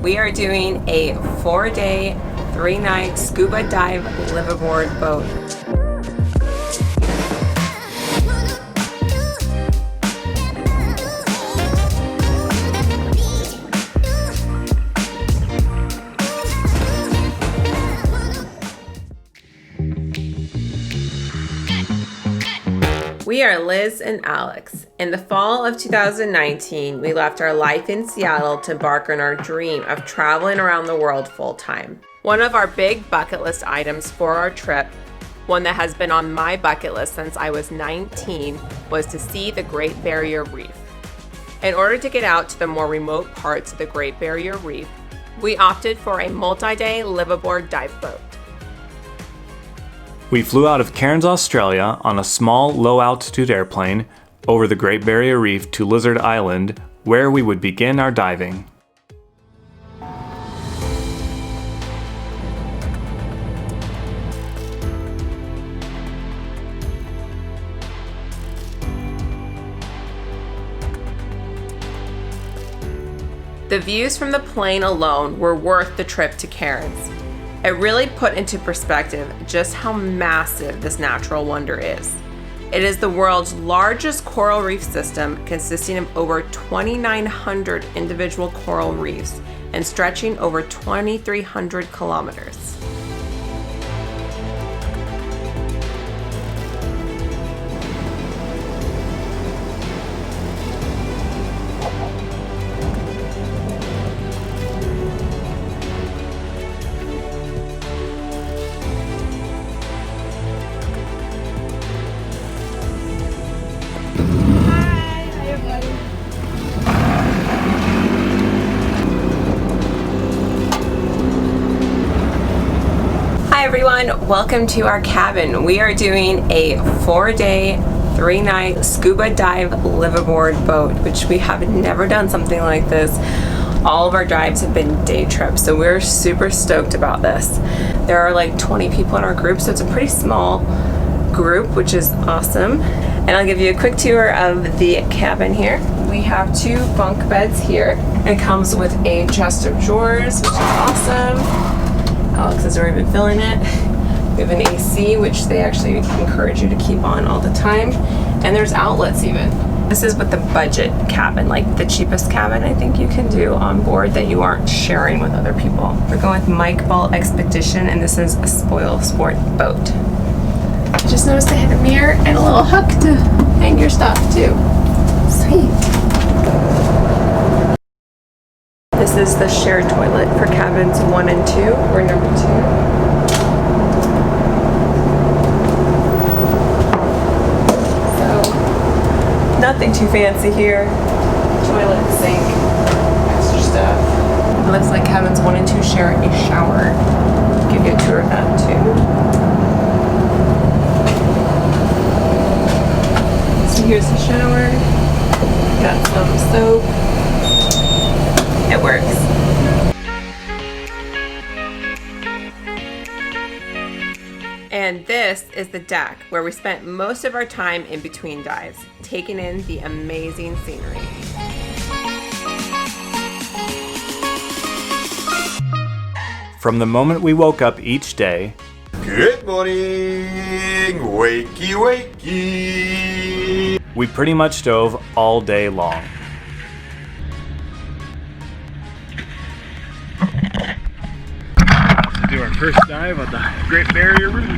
We are doing a 4-day, 3-night scuba dive liveaboard boat. We are Liz and Alex. In the fall of 2019, we left our life in Seattle to embark on our dream of traveling around the world full-time. One of our big bucket list items for our trip, one that has been on my bucket list since I was 19, was to see the Great Barrier Reef. In order to get out to the more remote parts of the Great Barrier Reef, we opted for a multi-day liveaboard dive boat. We flew out of Cairns, Australia on a small, low-altitude airplane over the Great Barrier Reef to Lizard Island, where we would begin our diving. The views from the plane alone were worth the trip to Cairns. It really put into perspective just how massive this natural wonder is. It is the world's largest coral reef system, consisting of over 2,900 individual coral reefs and stretching over 2,300 kilometers. Hi everyone, welcome to our cabin. We are doing a 4-day, 3-night scuba dive liveaboard boat, which we have never done something like this. All of our dives have been day trips, so we're super stoked about this. There are like 20 people in our group, so it's a pretty small group, which is awesome. And I'll give you a quick tour of the cabin here. We have 2 bunk beds here. It comes with a chest of drawers, which is awesome. Alex has already been filling it. We have an AC, which they actually encourage you to keep on all the time. And there's outlets even. This is with the budget cabin, like the cheapest cabin I think you can do on board that you aren't sharing with other people. We're going with Mike Ball Expedition, and this is a Spoil Sport boat. I just noticed they had a mirror and a little hook to hang your stuff too. Sweet. This is the shared toilet for cabins 1 and 2. We're number 2. So, nothing too fancy here. Toilet, sink, extra stuff. It looks like cabins 1 and 2 share a shower. I'll give you a tour of that too. So here's the shower. Got some soap. It works. And this is the deck where we spent most of our time in between dives, taking in the amazing scenery. From the moment we woke up each day, Good morning, wakey wakey. we pretty much dove all day long. Do our first dive on the Great Barrier Reef.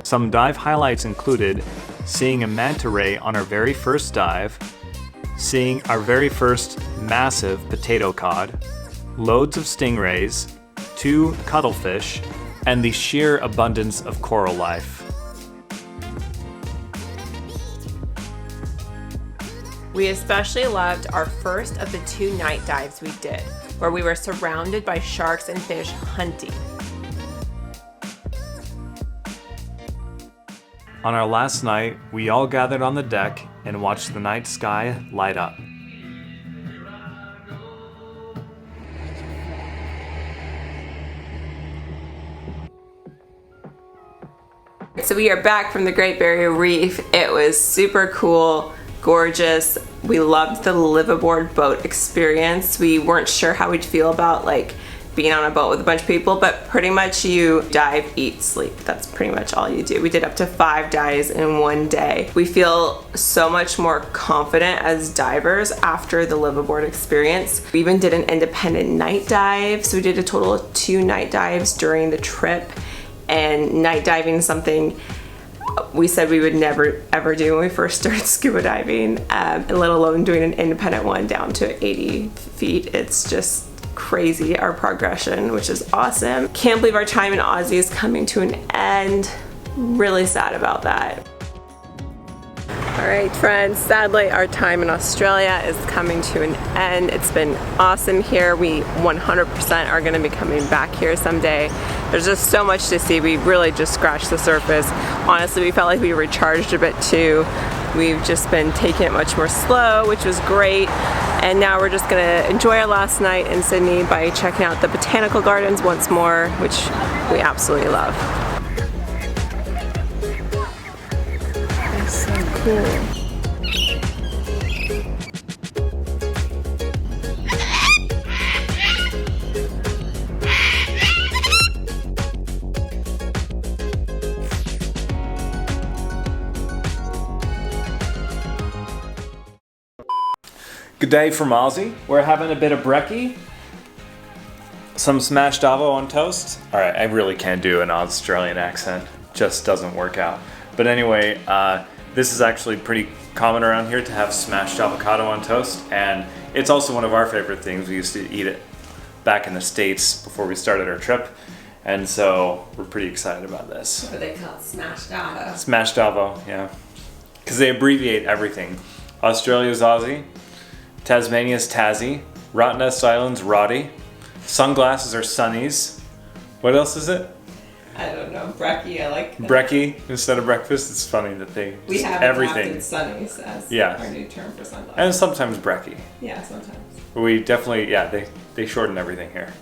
Some dive highlights included seeing a manta ray on our very first dive, seeing our very first massive potato cod, loads of stingrays, 2 cuttlefish, and the sheer abundance of coral life. We especially loved our first of the 2 night dives we did, where we were surrounded by sharks and fish hunting. On our last night, we all gathered on the deck and watched the night sky light up. So we are back from the Great Barrier Reef. It was super cool, gorgeous. We loved the liveaboard boat experience. We weren't sure how we'd feel about like being on a boat with a bunch of people, but pretty much you dive, eat, sleep. That's pretty much all you do. We did up to 5 dives in one day. We feel so much more confident as divers after the liveaboard experience. We even did an independent night dive. So we did a total of 2 night dives during the trip, and night diving is something we said we would never ever do when we first started scuba diving, let alone doing an independent one down to 80 feet. It's just crazy, our progression, which is awesome. Can't believe our time in Aussie is coming to an end. Really sad about that. All right, friends, sadly our time in Australia is coming to an end. It's been awesome here. We 100% are gonna be coming back here someday. There's just so much to see. We really just scratched the surface. Honestly, we felt like we recharged a bit too. We've just been taking it much more slow, which was great. And now we're just gonna enjoy our last night in Sydney by checking out the botanical gardens once more, which we absolutely love. That's so cool. Good day from Aussie. We're having a bit of brekkie, some smashed avo on toast. All right, I really can't do an Australian accent. Just doesn't work out. But anyway, this is actually pretty common around here to have smashed avocado on toast, and it's also one of our favorite things. We used to eat it back in the States before we started our trip, and so we're pretty excited about this. What do they call it? Smashed avo. Smashed avo, yeah. Because they abbreviate everything. Australia's Aussie, Tasmania's Tassie, Rottnest Island's Roddy, sunglasses are sunnies. What else is it? I don't know, brekkie, I like that. Brekkie instead of breakfast. It's funny that they We just have everything. sunnies as Yeah. our new term for sunglasses. And sometimes brekkie. Yeah, sometimes. We definitely, yeah, they shorten everything here.